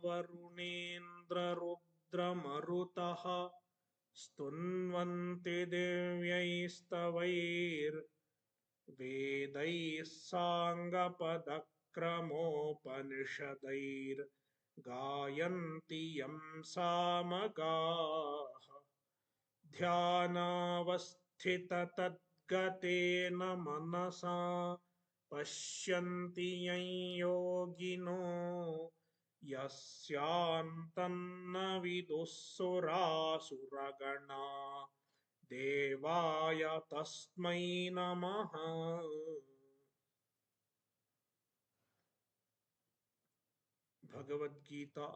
varunendra rudra marutaha stunvanti devyaistavayir vedaih sangapadakramopaniषदैर् gayanti yam samagaha ध्यानावस्थित तद्गतेन मनसा पश्यन्ति यं योगिनो यस्यान्तन्न विदुःसुरासुरगणा देवाय तस्मै नमः। भगवद्गीता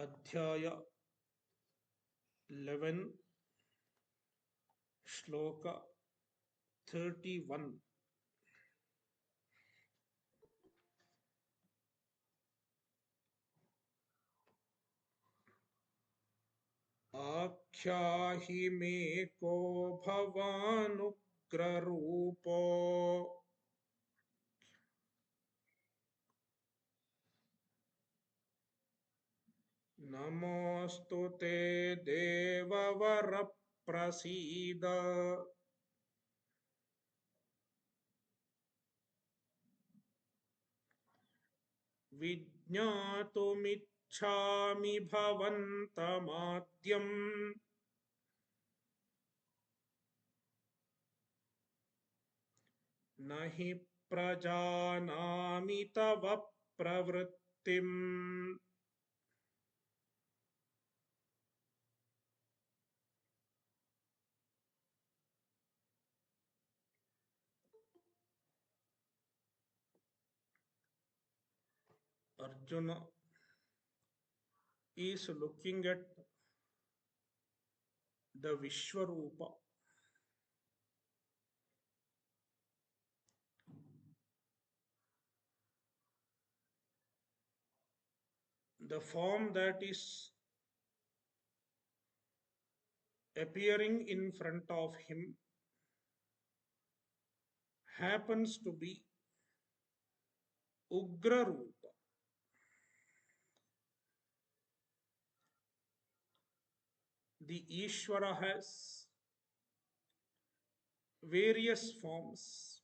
अध्याय 11 श्लोक 31। आख्याहि मे को भवानुग्ररूपो नमोऽस्तु ते देववर प्रसीद। विज्ञातुमिच्छामि भवन्तमाद्यम् न हि प्रजानामि तव प्रवृत्तिम्। Arjuna is looking at the Vishwarupa, the form that is appearing in front of him happens to be Ugra Rupa. The Ishvara has various forms.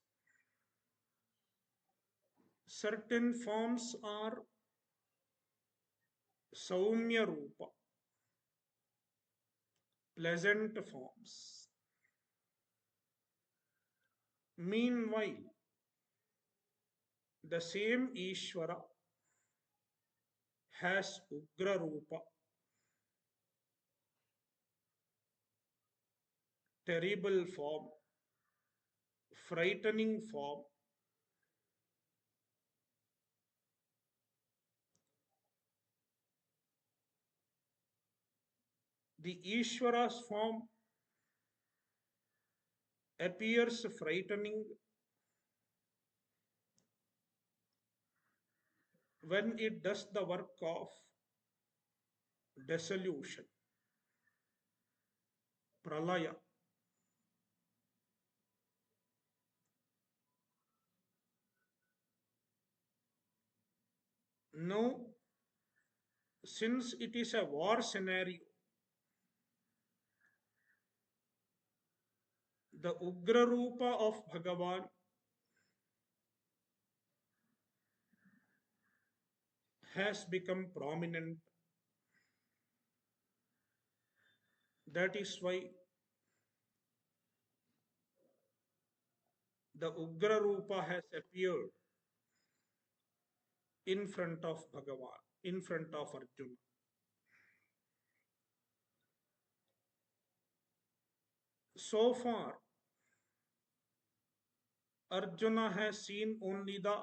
Certain forms are Saumya Rupa, pleasant forms. Meanwhile, the same Ishvara has Ugra Rupa, terrible form, frightening form. The Ishvara's form appears frightening when it does the work of dissolution, pralaya. Now, since it is a war scenario, the Ugra Rupa of Bhagavan has become prominent. That is why the Ugra Rupa has appeared in front of Bhagavan, in front of Arjuna. So far, Arjuna has seen only the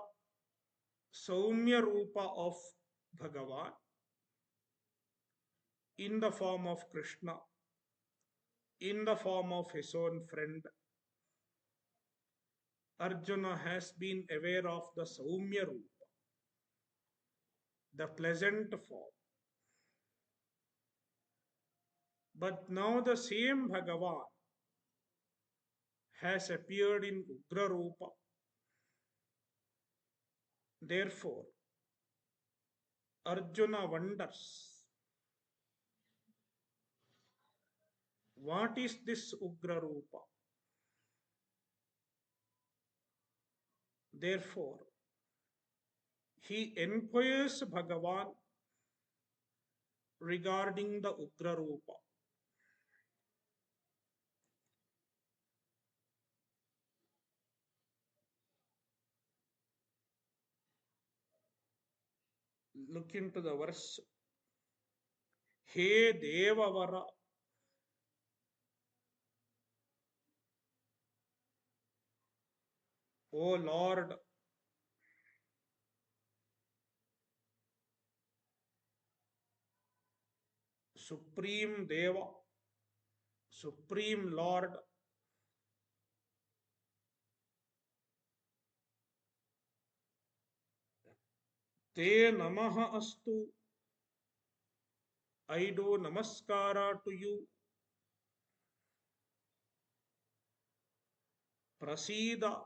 Saumya Rupa of Bhagavan in the form of Krishna, in the form of his own friend. Arjuna has been aware of the Saumya Rupa, the pleasant form. But now the same Bhagavan has appeared in Ugra Rupa. Therefore, Arjuna wonders, what is this Ugra Rupa? Therefore, he inquires Bhagavan regarding the Ugra Rupa. Look into the verse. He Devavara, O Lord, Supreme Deva, Supreme Lord, Te Namaha Astu, I do Namaskara to you. Prasida,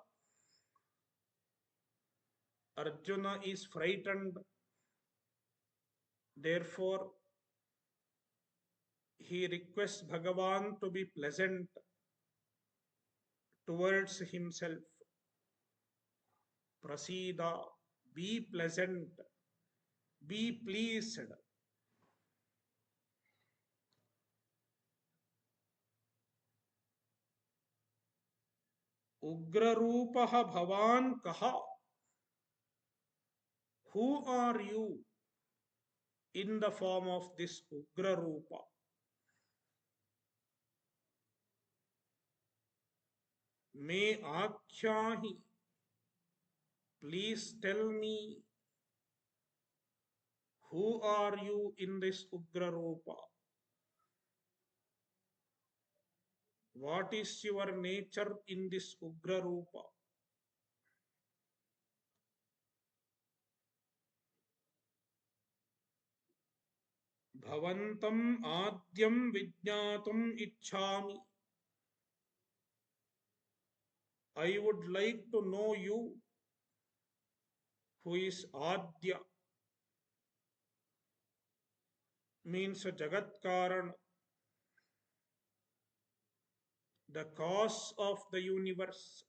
Arjuna is frightened. Therefore, he requests Bhagavan to be pleasant towards himself. Prasida, be pleasant, be pleased. Ugrarupaha Bhavan Kaha. Who are you in the form of this Ugrarupa? Me Akhyahi. Please tell me, who are you in this Ugrarupa? What is your nature in this Ugrarupa? Bhavantam Adyam Vijnatum Ichhami. I would like to know you, who is Adya, means Jagat Karan, the cause of the universe.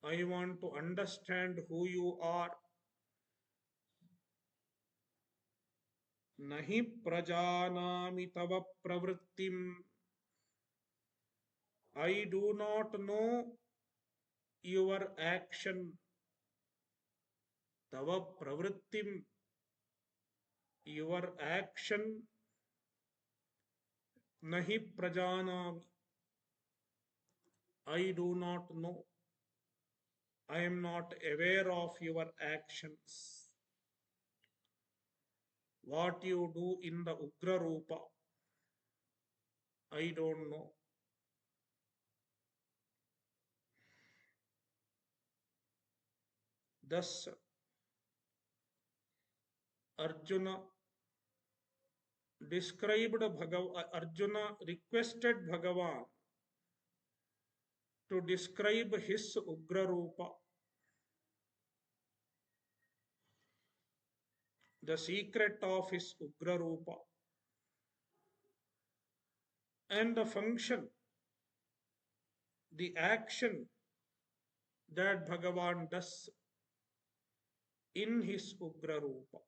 I want to understand who you are. Nahi prajanami tava pravrittim. I do not know your action. Tava pravrittim, your action. Nahi prajanami, I do not know. I am not aware of your actions. What you do in the Ugra Rupa, I don't know. Thus, Arjuna Arjuna requested Bhagavan to describe his Ugra Rupa, the secret of his Ugra Rupa, and the function, the action that Bhagavan does in his Ugra Rupa.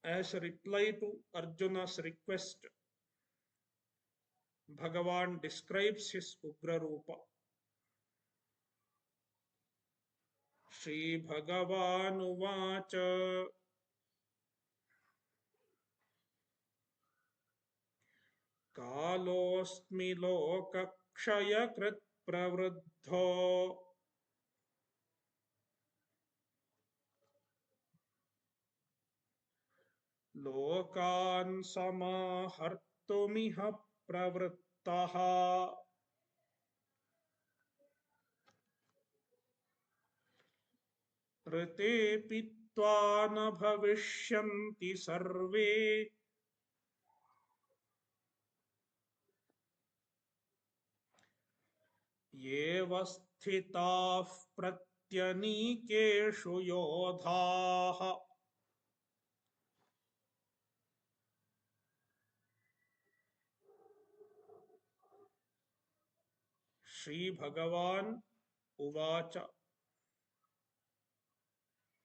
As a reply to Arjuna's request, Bhagavan describes his Ugra Rupa. Shri Bhagavan Uvacha. Kalosmi lokakshaya krit pravruddho. Lokan samahartumiha pravruttaha. Rite pitva na bhavishyanti sarve. व्यवस्थिताः प्रत्यनीकेषु योधाः श्रीभगवान् उवाच.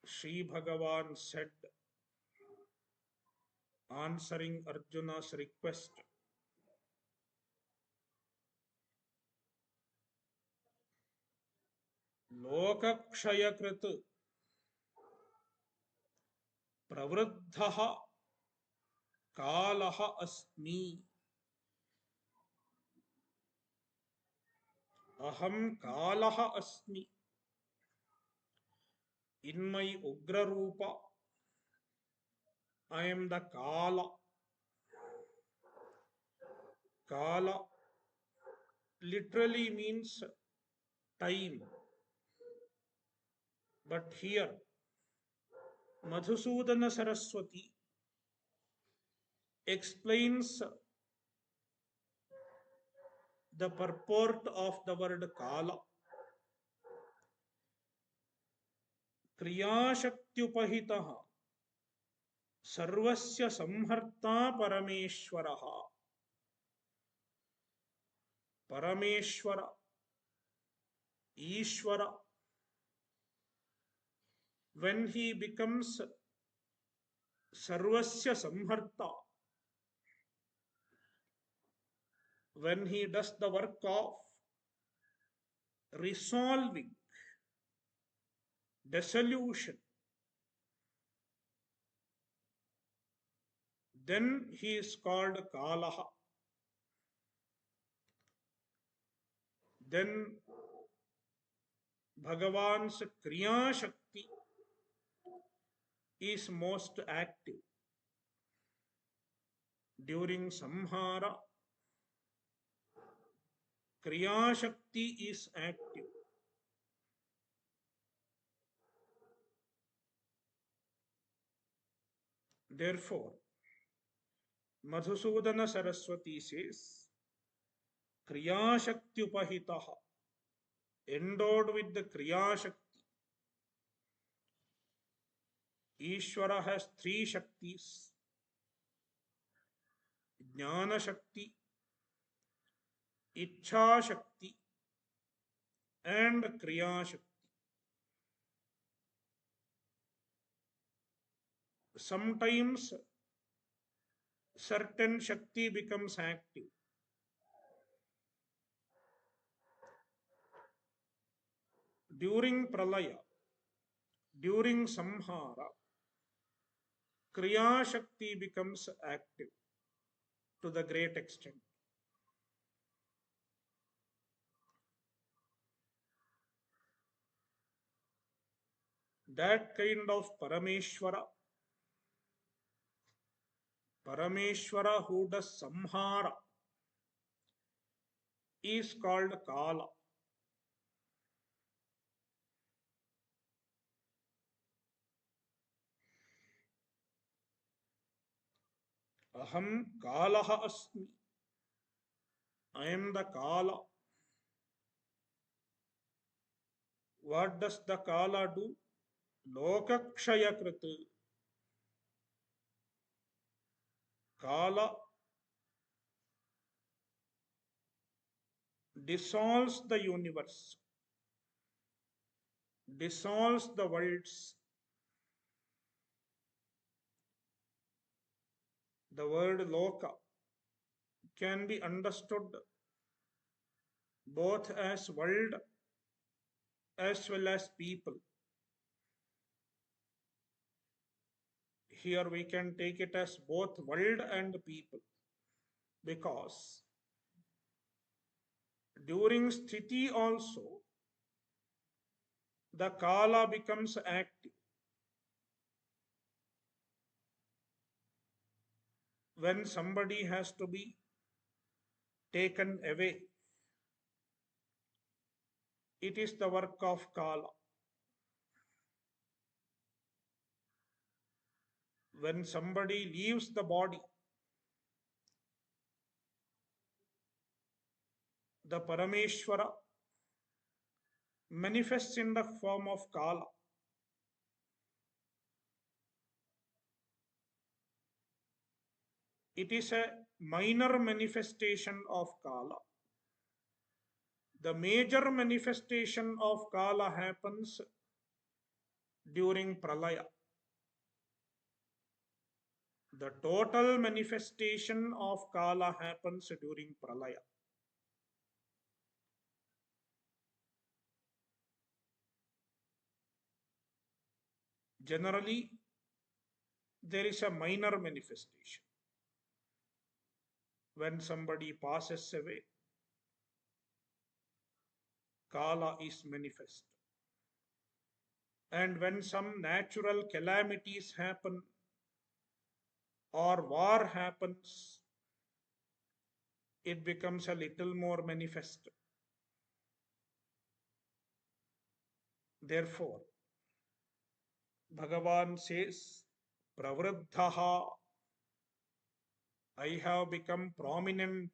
Sri Bhagavan said, answering Arjuna's request, Lokakshayakrit pravruddhaha kalaha asmi aham kalaha asmi. In my Ugra Rupa, I am the Kala. Kala literally means time. But here, Madhusudana Saraswati explains the purport of the word Kala. Kriyashaktyupahitaha सर्वस्य संहर्ता परमेश्वरः. Parameshwara, Ishvara, when he becomes Sarvasya Samharta, when he does the work of resolving dissolution, then he is called Kalaha. Then Bhagavan's Kriya Shakti is most active. During Samhara, Kriya Shakti is active. Therefore, Madhusudana Saraswati says, Kriya Shakti Upahitaha, endowed with the Kriya Shakti. Ishvara has three Shaktis: Jnana Shakti, Ichha Shakti, and Kriya Shakti. Sometimes certain Shakti becomes active. During Pralaya, during Samhara, Kriya Shakti becomes active to the great extent. That kind of Parameshwara who does Samhara, is called Kala. Aham Kalaha Asmi. I am the Kala. What does the Kala do? Lokakshayakrit. Kala dissolves the universe, dissolves the worlds. The word Loka can be understood both as world as well as people. Here we can take it as both world and people, because during sthiti also the Kala becomes active. When somebody has to be taken away, it is the work of Kala. When somebody leaves the body, the Parameshwara manifests in the form of Kala. It is a minor manifestation of Kala. The major manifestation of Kala happens during Pralaya. The total manifestation of Kala happens during Pralaya. Generally, there is a minor manifestation. When somebody passes away, Kala is manifest. And when some natural calamities happen or war happens, it becomes a little more manifest. Therefore, Bhagavan says, Pravruddhaha, I have become prominent.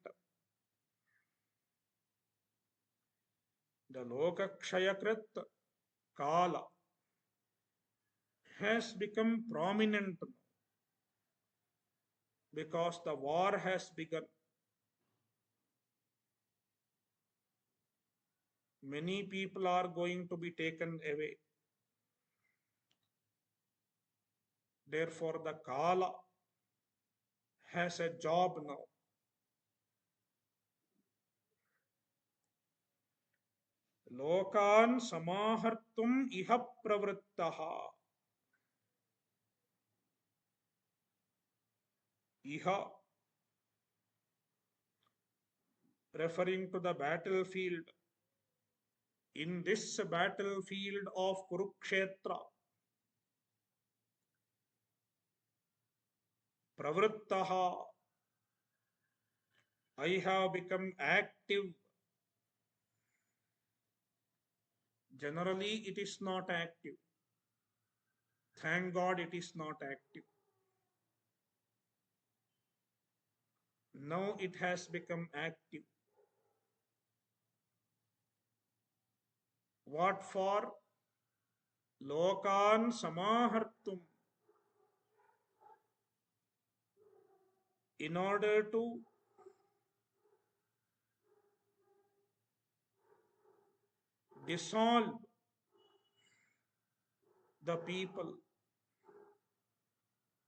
The Lokakshayakrit Kala has become prominent because the war has begun. Many people are going to be taken away. Therefore, the Kala has a job now. Lokan samahartum iha pravrittaha. Iha, referring to the battlefield. In this battlefield of Kurukshetra, pravrittaha, I have become active. Generally, it is not active. Thank God it is not active. Now it has become active. What for? Lokan samahartum. In order to dissolve the people,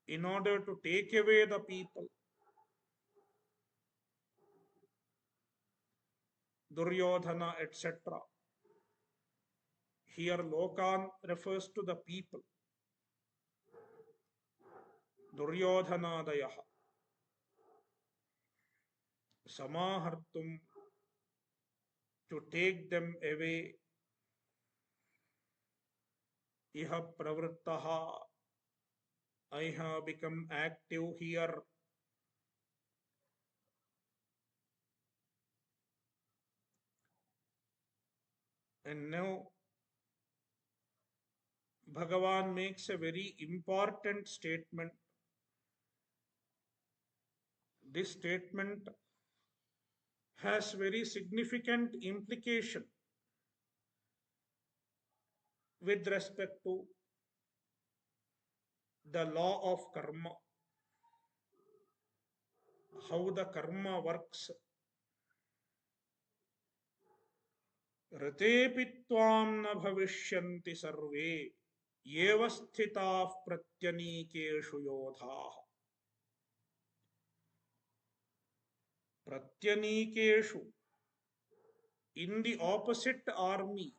in order to take away the people. Duryodhana, etc. Here Lokan refers to the people. Duryodhanadayaha. Samahartum, to take them away. Iha pravrittaha, I have become active here. And now Bhagavan makes a very important statement. This statement has very significant implication with respect to the law of karma, how the karma works. Ratepi tvam na bhavishyanti sarve yeva sthitaः pratyanikeshu yodhaः. Pratyanikeshu, in the opposite army,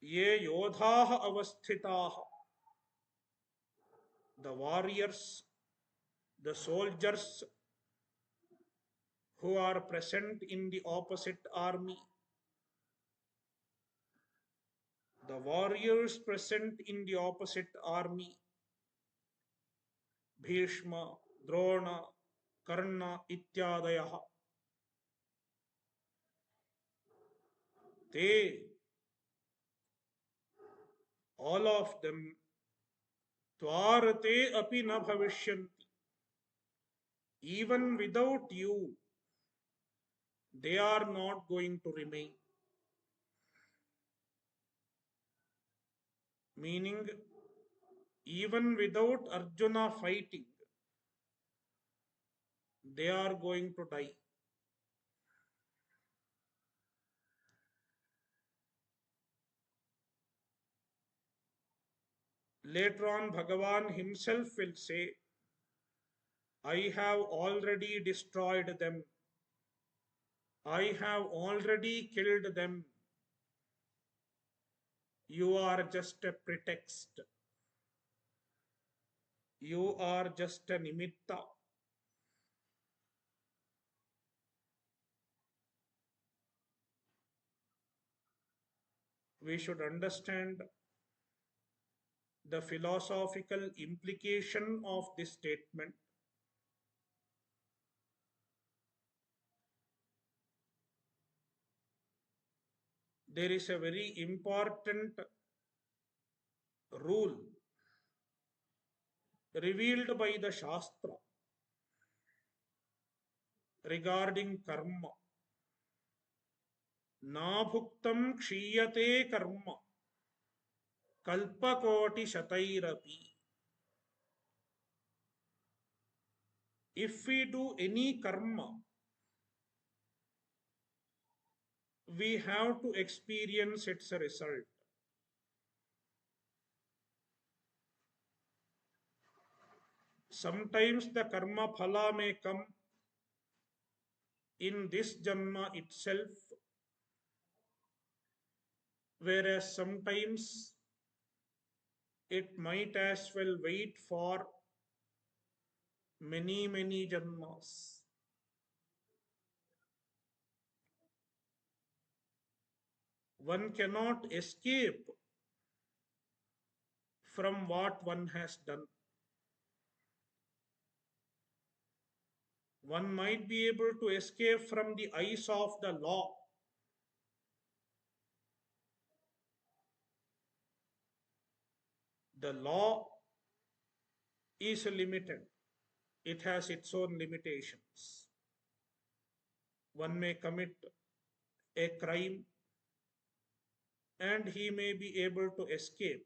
ye yodhaः avasthitaः, the warriors, the soldiers who are present in the opposite army, the warriors present in the opposite army, Bhishma, Drona, Karna, ityadayaha, they, all of them, tvarate api na bhavishyanti, even without you, they are not going to remain. meaning even without Arjuna fighting, they are going to die. Later on, Bhagavan himself will say, I have already destroyed them. I have already killed them. You are just a pretext. You are just a nimitta. We should understand the philosophical implication of this statement. There is a very important rule revealed by the Shastra regarding karma. Nabhuktam kshiyate karma kalpakoti shatairapi. If we do any karma, we have to experience its result. Sometimes the karma phala may come in this janma itself, whereas sometimes it might as well wait for many janmas. One cannot escape from what one has done. One might be able to escape from the eyes of the law. The law is limited. It has its own limitations. One may commit a crime and he may be able to escape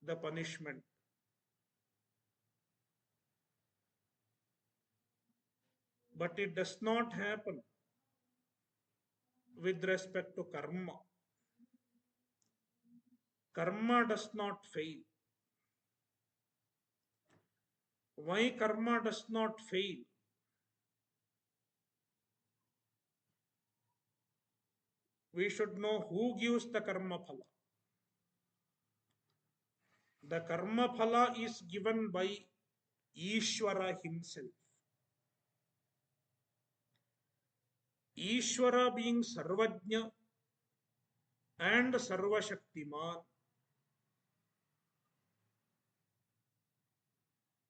the punishment. But it does not happen with respect to karma. Karma does not fail. Why karma does not fail? We should know who gives the karma phala. The karma phala is given by Ishvara himself. Ishvara being Sarvajna and Sarvashaktiman,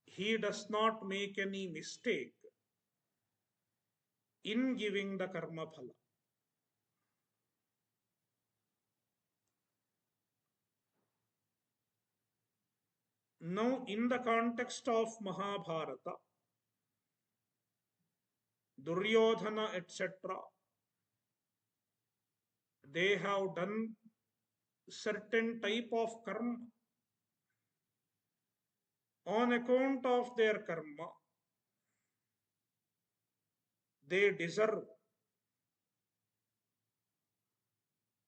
he does not make any mistake in giving the karma phala. Now, in the context of Mahabharata, Duryodhana, etc., they have done certain type of karma. On account of their karma, they deserve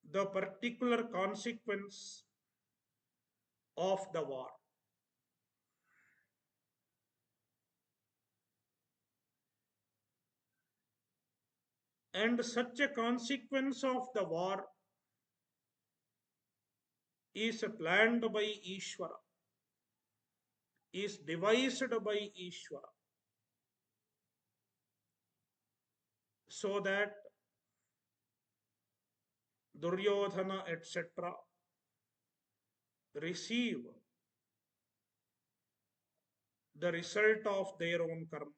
the particular consequence of the war. And such a consequence of the war is planned by Ishvara, is devised by Ishvara, so that Duryodhana, etc., receive the result of their own karma.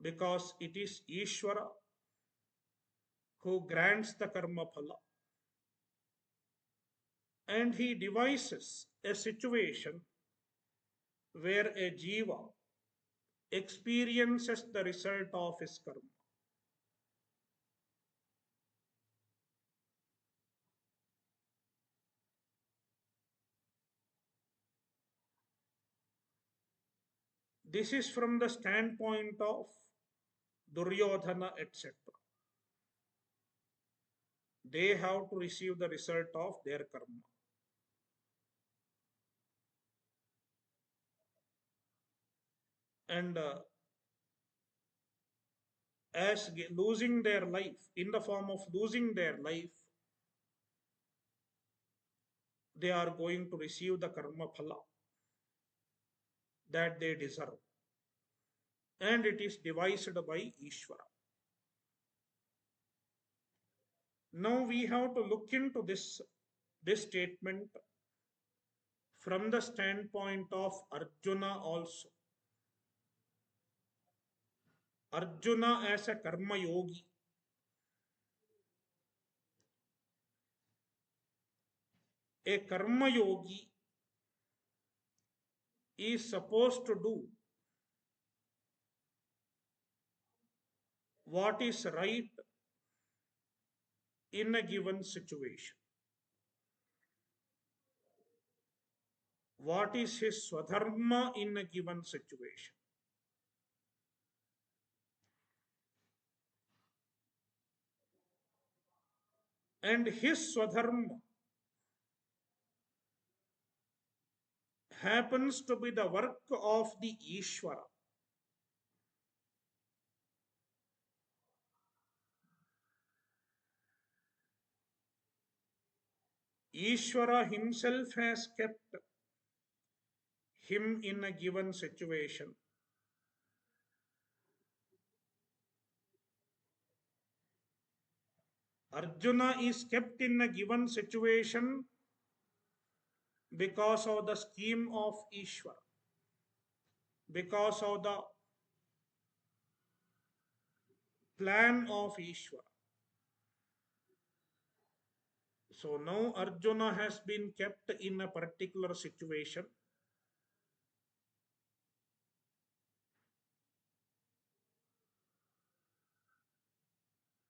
Because it is Ishvara who grants the karma phala. And he devises a situation where a jiva experiences the result of his karma. This is from the standpoint of Duryodhana, etc. They have to receive the result of their karma. And as losing their life, in the form of losing their life, they are going to receive the karma phala that they deserve. And it is devised by Ishvara. Now we have to look into this statement from the standpoint of Arjuna also. Arjuna as a karma yogi. A karma yogi is supposed to do what is right in a given situation. What is his swadharma in a given situation? And his swadharma happens to be the work of the Ishvara. Ishvara himself has kept him in a given situation. Arjuna is kept in a given situation because of the scheme of Ishvara, because of the plan of Ishvara. So now Arjuna has been kept in a particular situation.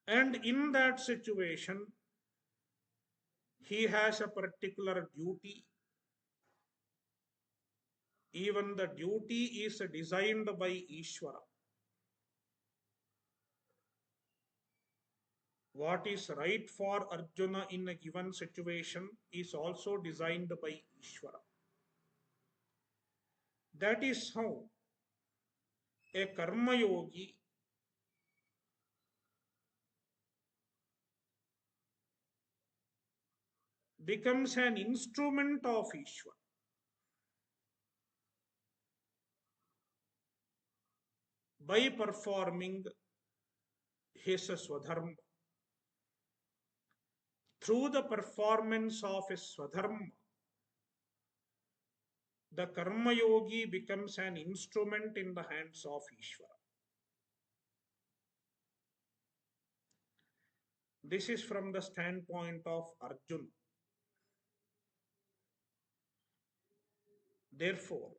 And in that situation, he has a particular duty. Even the duty is designed by Ishvara. What is right for Arjuna in a given situation is also designed by Ishvara. That is how a karma yogi becomes an instrument of Ishvara by performing his swadharma. Through the performance of his swadharma, the karma yogi becomes an instrument in the hands of Ishvara. This is from the standpoint of Arjuna. Therefore,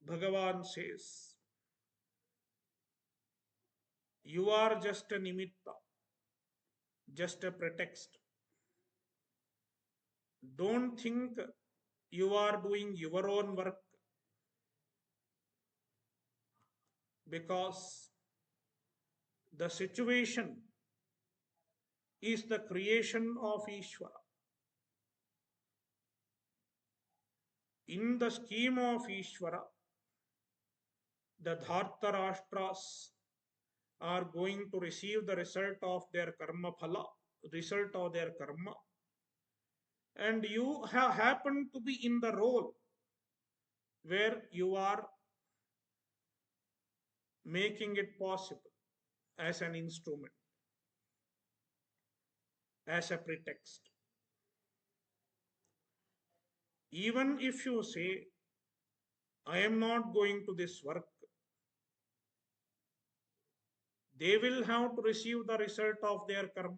Bhagavan says, you are just a nimitta, just a pretext. Don't think you are doing your own work, because the situation is the creation of Ishvara. In the scheme of Ishvara, the Dhartarashtras are going to receive the result of their karma phala, result of their karma. And you have happened to be in the role where you are making it possible as an instrument, as a pretext. Even if you say, I am not going to this work, they will have to receive the result of their karma,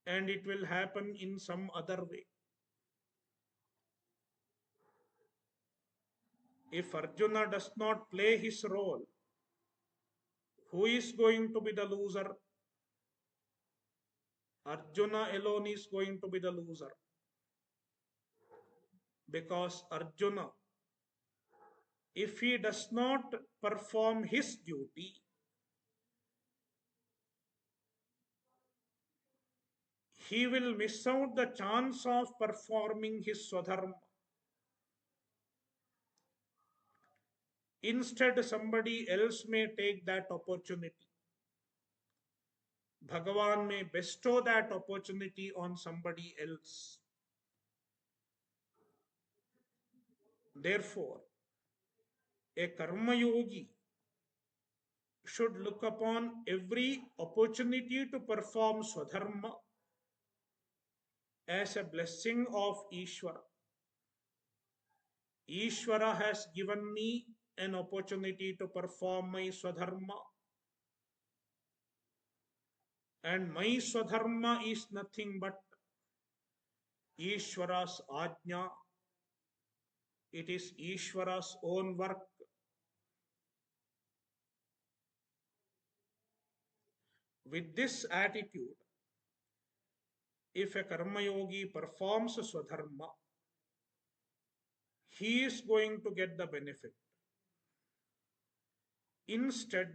and it will happen in some other way. If Arjuna does not play his role, who is going to be the loser? Arjuna alone is going to be the loser, because Arjuna if he does not perform his duty, he will miss out the chance of performing his swadharma. Instead, somebody else may take that opportunity. Bhagavan may bestow that opportunity on somebody else. Therefore, a karma yogi should look upon every opportunity to perform swadharma as a blessing of Ishvara. Ishvara has given me an opportunity to perform my swadharma, and my swadharma is nothing but Ishvara's ajna. It is Ishvara's own work. With this attitude, if a karma yogi performs swadharma, he is going to get the benefit. Instead,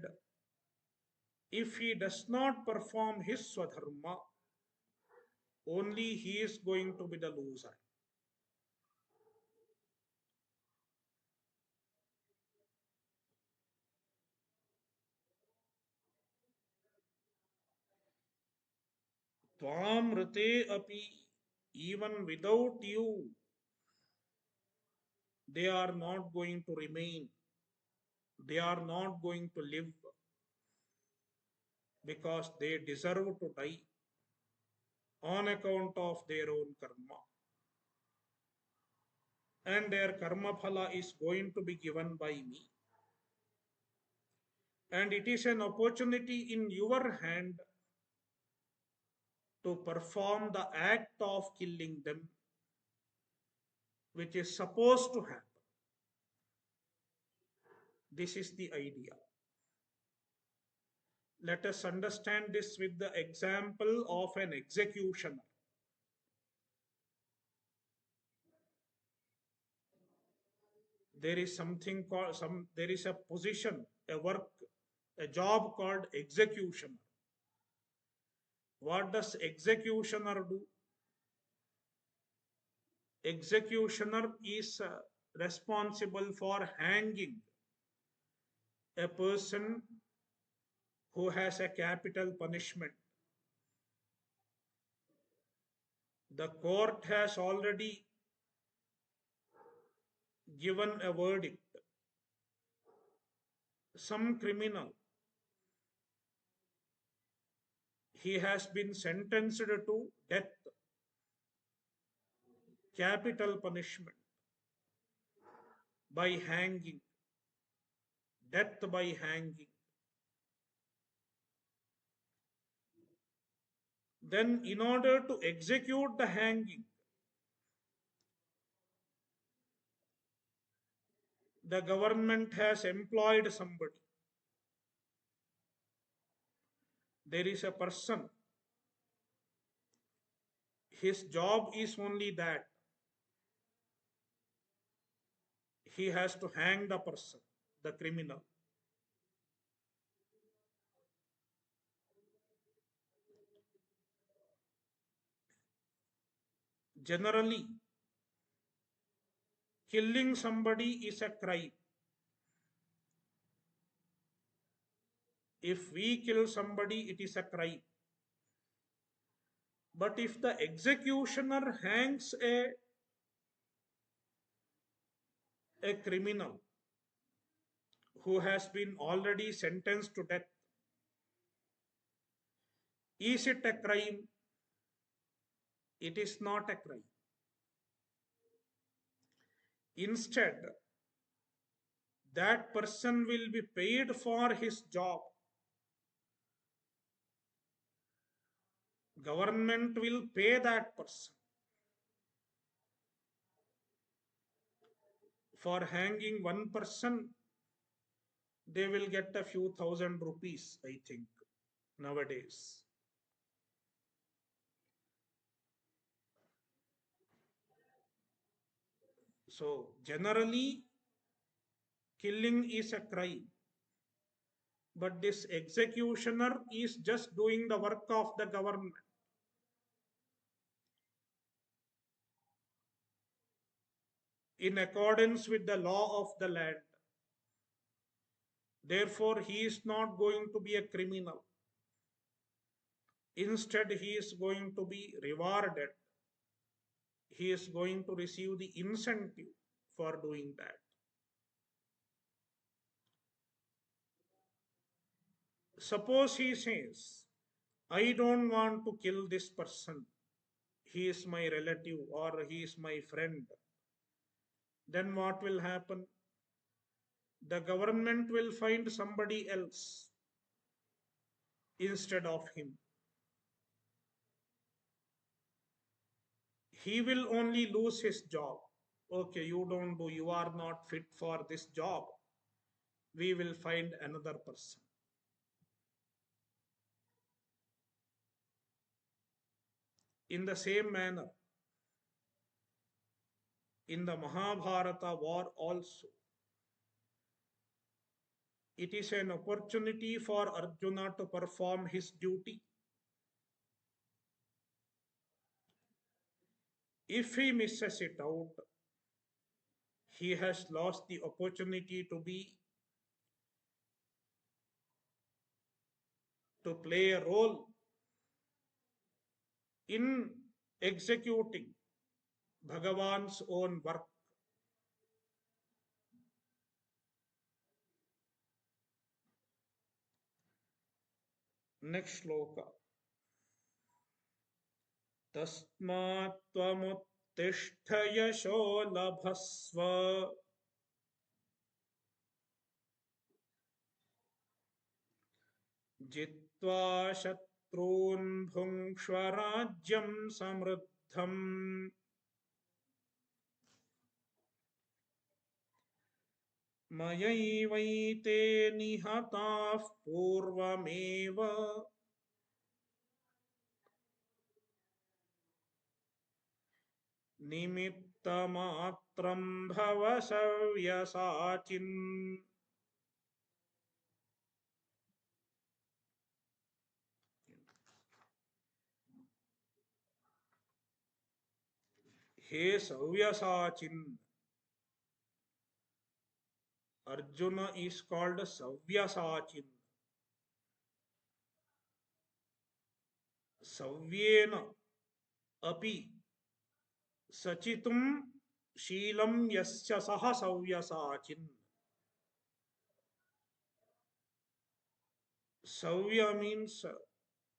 if he does not perform his swadharma, only he is going to be the loser. Tvam rate api, even without you, they are not going to remain. They are not going to live because they deserve to die on account of their own karma. And their karma phala is going to be given by me. And it is an opportunity in your hand to perform the act of killing them, which is supposed to happen. This is the idea. Let us understand this with the example of an executioner. There is something called there is a position, a work, a job called executioner. What does executioner do? Executioner is responsible for hanging a person who has a capital punishment. The court has already given a verdict. Some criminal, he has been sentenced to death, capital punishment, by hanging, death by hanging. Then, in order to execute the hanging, the government has employed somebody. There is a person. His job is only that he has to hang the person, the criminal. Generally, killing somebody is a crime. If we kill somebody, it is a crime. But if the executioner hangs a criminal who has been already sentenced to death, is it a crime? It is not a crime. Instead, that person will be paid for his job. Government will pay that person for hanging one person. They will get a few thousand rupees, I think, nowadays. So generally, Killing is a crime, but this executioner is just doing the work of the government. In accordance with the law of the land. Therefore, he is not going to be a criminal. Instead, he is going to be rewarded. He is going to receive the incentive for doing that. Suppose he says, I don't want to kill this person. He is my relative or he is my friend. Then what will happen? The government will find somebody else instead of him. He will only lose his job. Okay, you are not fit for this job. We will find another person. In the same manner, in the Mahabharata war also, it is an opportunity for Arjuna to perform his duty. If he misses it out, he has lost the opportunity to play a role in executing Bhagavan's own work. Next shloka. Tasmat tvamuttishta yasho labhasva जित्वा शत्रून् भुङ्क्ष्व राज्यं समृद्धम् मयैवैते निहताः पूर्वमेव निमित्तमात्रं भव सव्यसाचिन्. हे Savyasacin. Arjuna is called Savyasacin. Savyena api sachitum Sheelam यस्य सह सव्यसाचिन. Savya means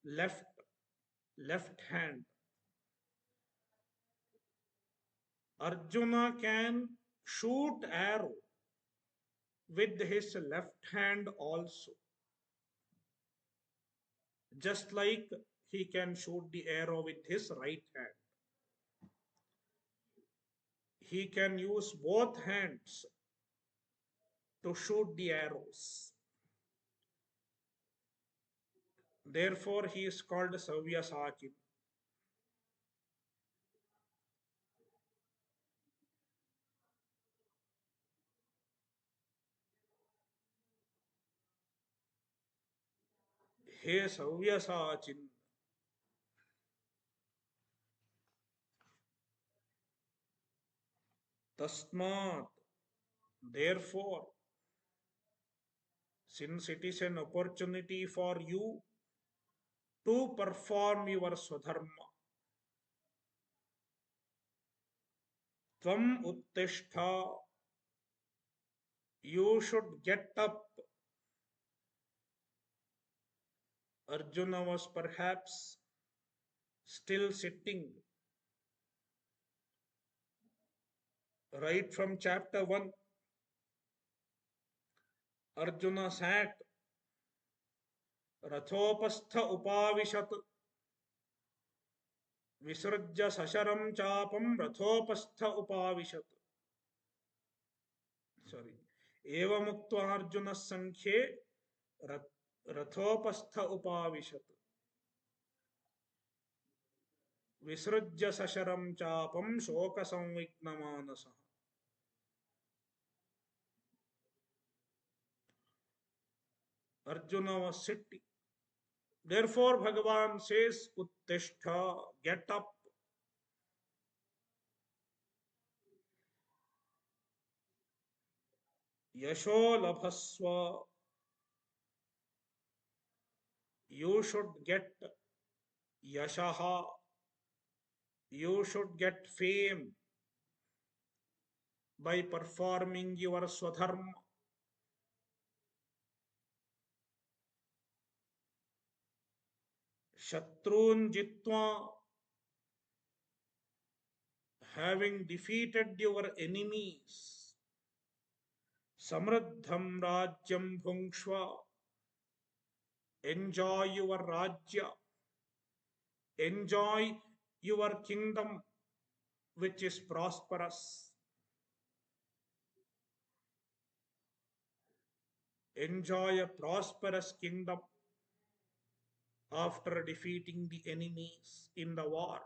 left hand. Arjuna can shoot arrow with his left hand also, just like he can shoot the arrow with his right hand. He can use both hands to shoot the arrows. Therefore, he is called Savyasacin. He Savyasacin. Tasmat. Therefore, since it is an opportunity for you to perform your swadharma, tvam uttishta, you should get up. Arjuna was perhaps still sitting. Right from chapter 1, Arjuna sat. Rathopastha upavishat. Visrajya sasharam chapam rathopastha upavishat. Sorry. Evamuktva Arjuna sankhye rathopastha upavishat. Visrajya sasharam chapam shoka samvignamanasa. Arjuna was sitting. Therefore, Bhagavan says, Uttishta, get up. Yasho labhasva, you should get yashaha, you should get fame by performing your swadharma. Shatrun jitva, having defeated your enemies. Samriddham rajyam bhungshva, enjoy your rajya, enjoy your kingdom which is prosperous. Enjoy a prosperous kingdom after defeating the enemies in the war.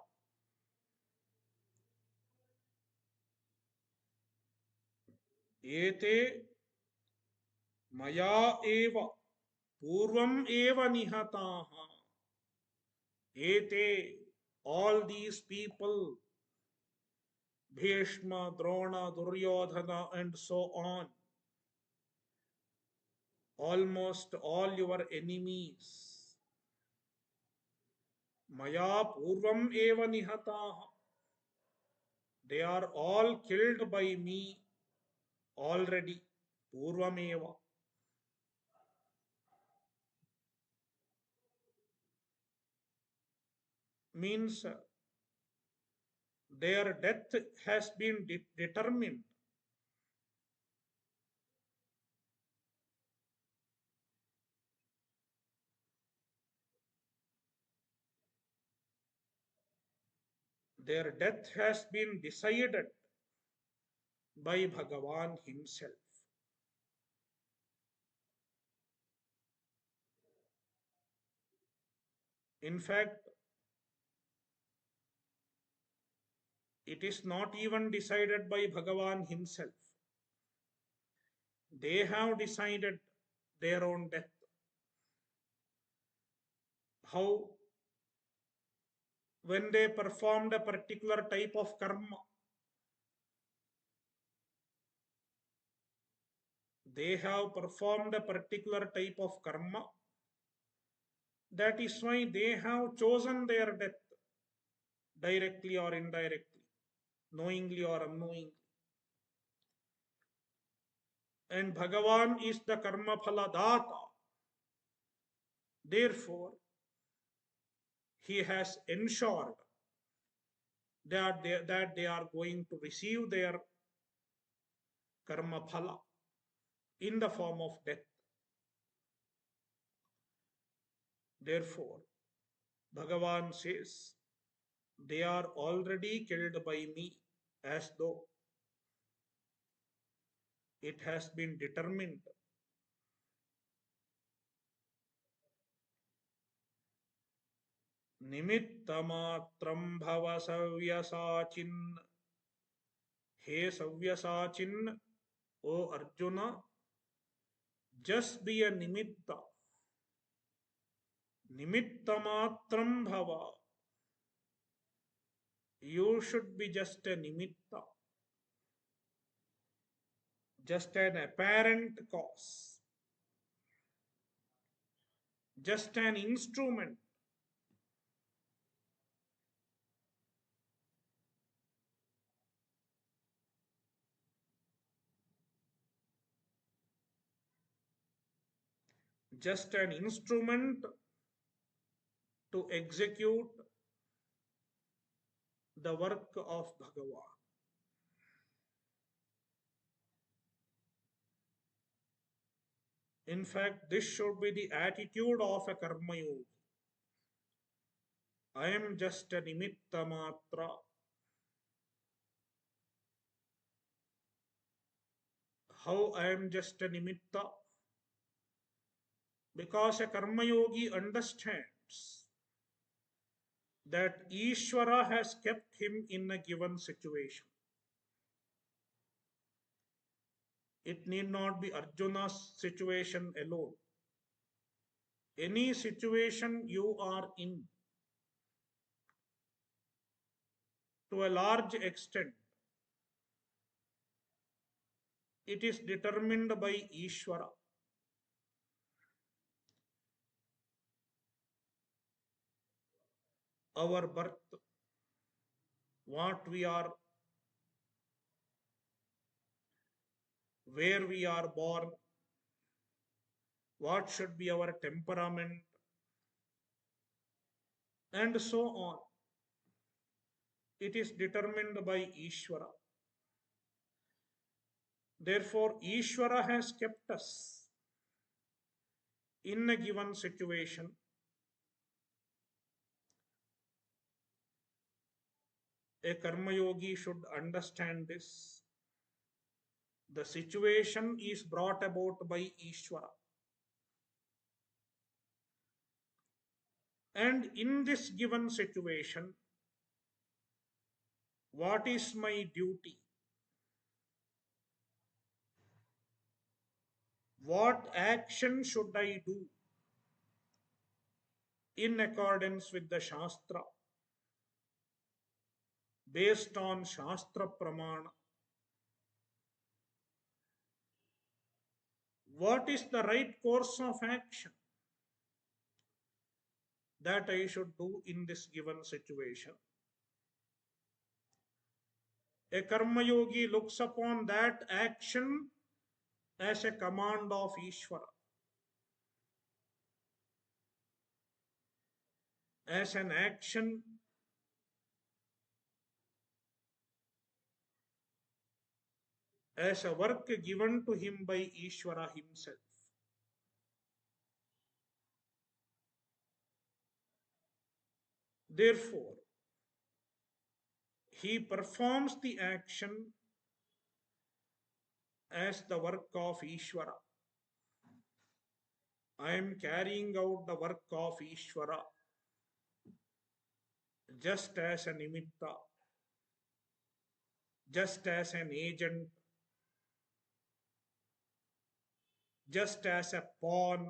Ete maya eva purvam eva nihataha. Ete, all these people, Bhishma, Drona, Duryodhana, and so on, almost all your enemies, maya purvam eva nihataha. They are all killed by me already. Purvameva means their death has been determined. Their death has been decided by Bhagavan himself. In fact, it is not even decided by Bhagavan himself. They have decided their own death. How? When they performed a particular type of karma, they have performed a particular type of karma. That is why they have chosen their death, directly or indirectly, knowingly or unknowingly. And Bhagavan is the karma phala data. Therefore, he has ensured that they are going to receive their karma phala in the form of death. Therefore, Bhagavan says, they are already killed by me, as though it has been determined. Nimittamatram bhava savyasacin. He Savyasacin, O Arjuna, just be a nimitta. Nimittamatram bhava. You should be just a nimitta, just an apparent cause, just an instrument. Just an instrument to execute the work of Bhagavan. In fact, this should be the attitude of a karma yogi. I am just a nimitta matra. How I am just a nimitta? Because a karma yogi understands that Ishvara has kept him in a given situation. It need not be Arjuna's situation alone. Any situation you are in, to a large extent, it is determined by Ishvara. Our birth, what we are, where we are born, what should be our temperament, and so on. It is determined by Ishvara. Therefore, Ishvara has kept us in a given situation. A karma yogi should understand this. The situation is brought about by Ishvara. And in this given situation, what is my duty? What action should I do in accordance with the Shastra, based on Shastra Pramana? What is the right course of action that I should do in this given situation? A karma yogi looks upon that action as a command of Ishvara, as an action as a work given to him by Ishvara himself. Therefore, he performs the action as the work of Ishvara. I am carrying out the work of Ishvara just as a nimitta, just as an agent, just as a pawn,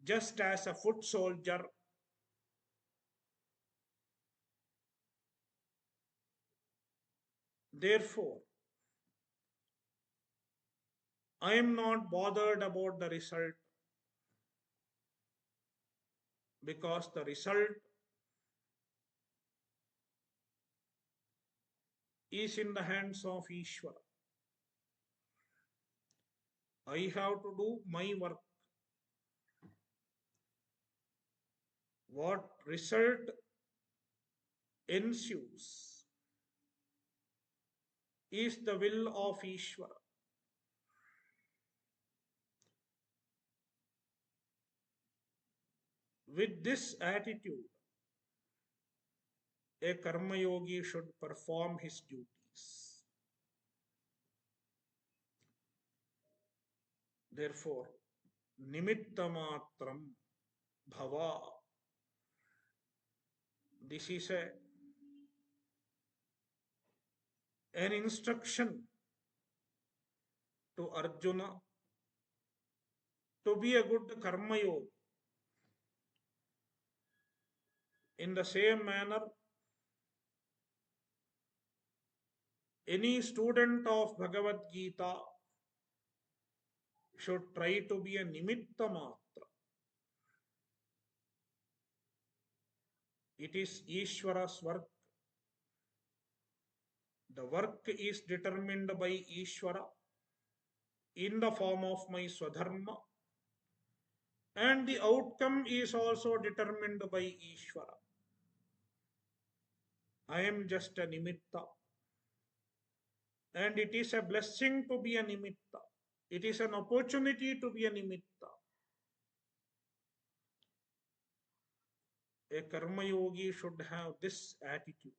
just as a foot soldier. Therefore, I am not bothered about the result, because the result is in the hands of Ishvara. I have to do my work. What result ensues is the will of Ishvara. With this attitude, a karma yogi should perform his duties. Therefore, nimittamatram bhava. This is an instruction to Arjuna to be a good karma yogi. In the same manner, any student of Bhagavadgita should try to be a nimitta matra. It is Ishvara's work. The work is determined by Ishvara in the form of my swadharma, and the outcome is also determined by Ishvara. I am just a nimitta, and it is a blessing to be a nimitta. It is an opportunity to be a nimitta. A karma yogi should have this attitude.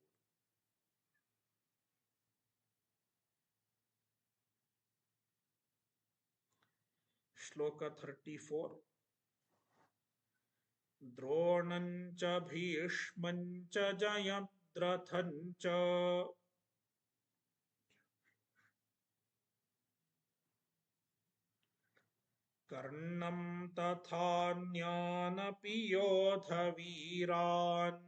Shloka 34. Dronan cha bhishman cha jayadrathan cha कर्णं तथान्यानपि योधवीरान्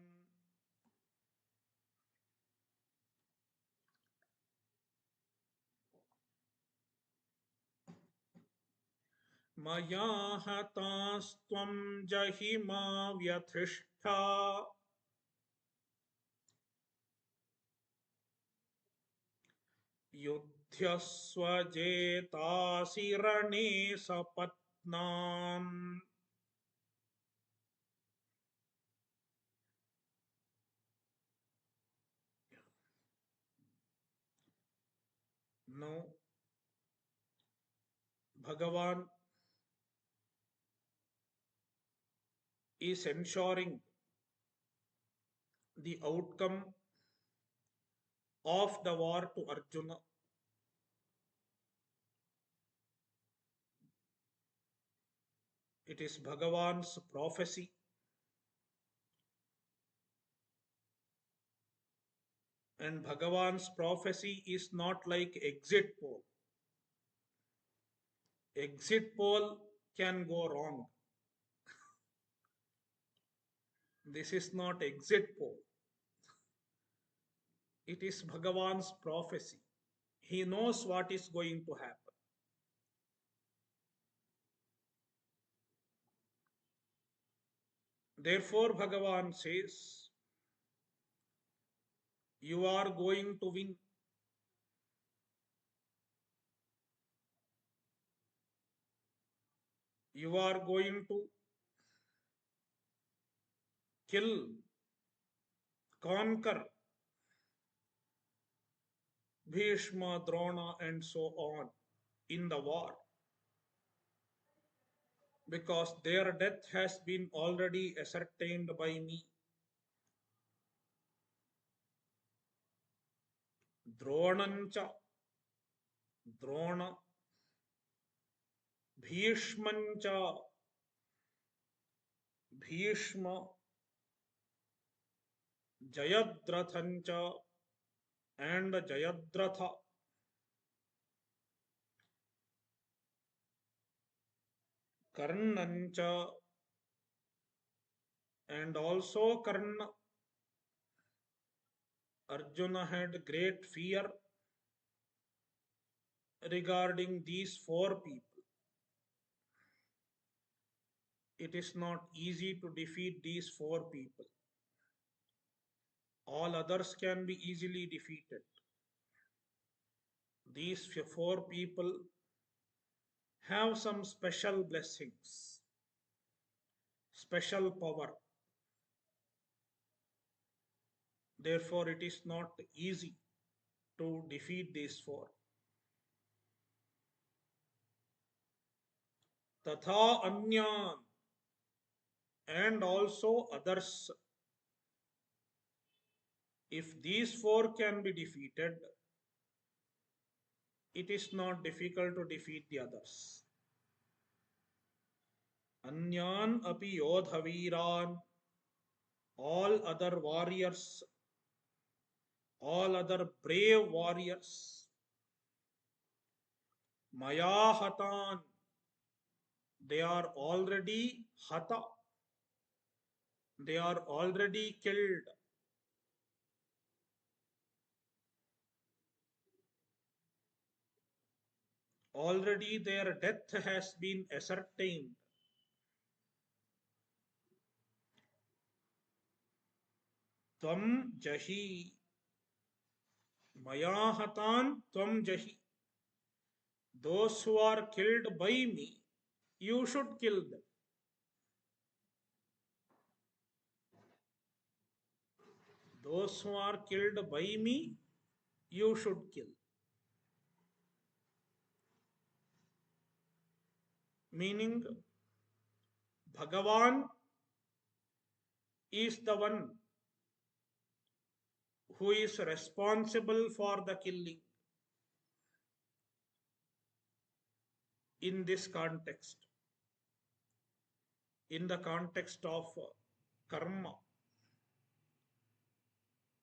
मया हतास्त्वं जहिमा व्यथिष्ठा युध्यस्व जेतासि रणे सपत्नान्. Now, Bhagavan is ensuring the outcome of the war to Arjuna. It is Bhagavan's prophecy, and Bhagavan's prophecy is not like exit poll. Exit poll can go wrong. This is not exit poll. It is Bhagavan's prophecy. He knows what is going to happen. Therefore, Bhagavan says, you are going to win. You are going to kill, conquer Bhishma, Drona, and so on in the war, because their death has been already ascertained by me. Dronancha, Drona, Bhishmancha, Bhishma, Jayadrathancha, and Jayadratha, Karnancha, and also Karna. Arjuna had great fear regarding these four people. It is not easy to defeat these four people. All others can be easily defeated. These four people have some special blessings, special power. Therefore, it is not easy to defeat these four. Tatha anyan, and also others. If these four can be defeated, it is not difficult to defeat the others. Anyan api yodhaviran, all other warriors, all other brave warriors. Maya hatan, they are already hata, they are already killed. Already their death has been ascertained. Tvam jahi, maya hatan tvam jahi. Those who are killed by me, you should kill them. Those who are killed by me, you should kill. Meaning, Bhagavan is the one who is responsible for the killing in this context, in the context of karma.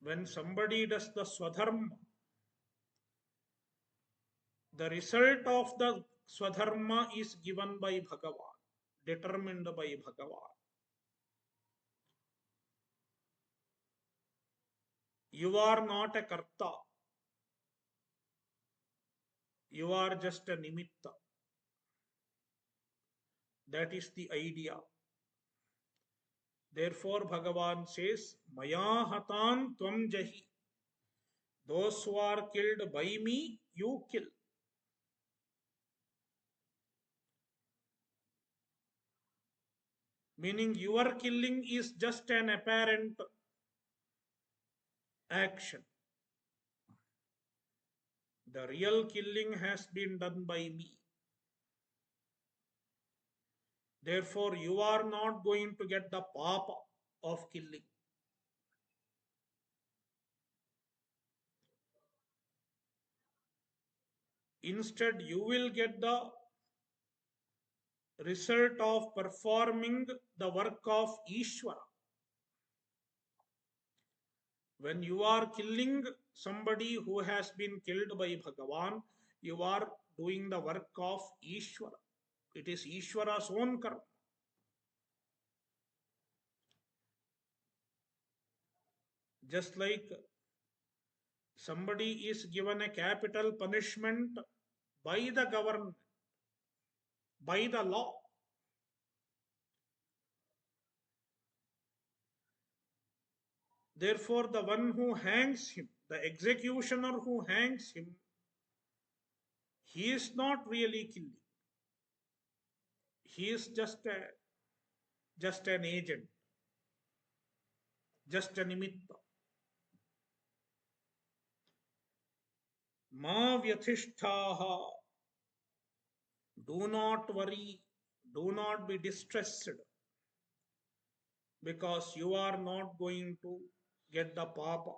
When somebody does the swadharma, the result of the Swadharma is given by Bhagavan, determined by Bhagavan. You are not a karta, you are just a nimitta. That is the idea. Therefore, Bhagavan says, Maya hatan tvam jahi. Those who are killed by me, you kill. Meaning, your killing is just an apparent action. The real killing has been done by me. Therefore, you are not going to get the papa of killing. Instead, you will get the result of performing the work of Ishvara. When you are killing somebody who has been killed by Bhagavan, you are doing the work of Ishvara. It is Ishvara's own karma. Just like somebody is given a capital punishment by the government, by the law. Therefore, the one who hangs him, the executioner who hangs him, he is not really killing. He is just an agent, just a nimitta. Ma vyathishtaha. Do not worry, do not be distressed, because you are not going to get the papa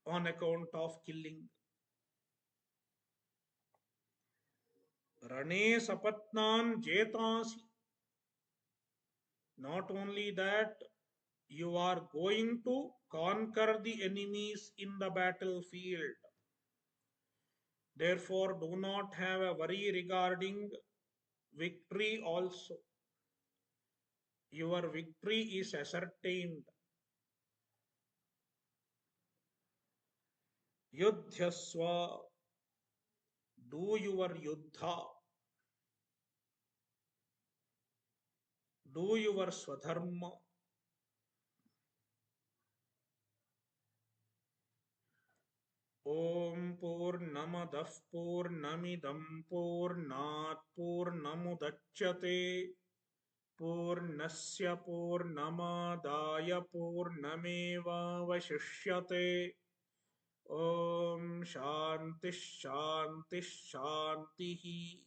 on account of killing. Rane sapatnan jetasi. Not only that, you are going to conquer the enemies in the battlefield. Therefore, do not have a worry regarding victory also. Your victory is ascertained. Yudhyasva. Do your yuddha. Do your swadharma. Om Purnamadah Purnamidam Purnat Purnamudachyate Purnasya Purnamadaya Purnameva Vashishyate. Om Shanti Shanti Shanti.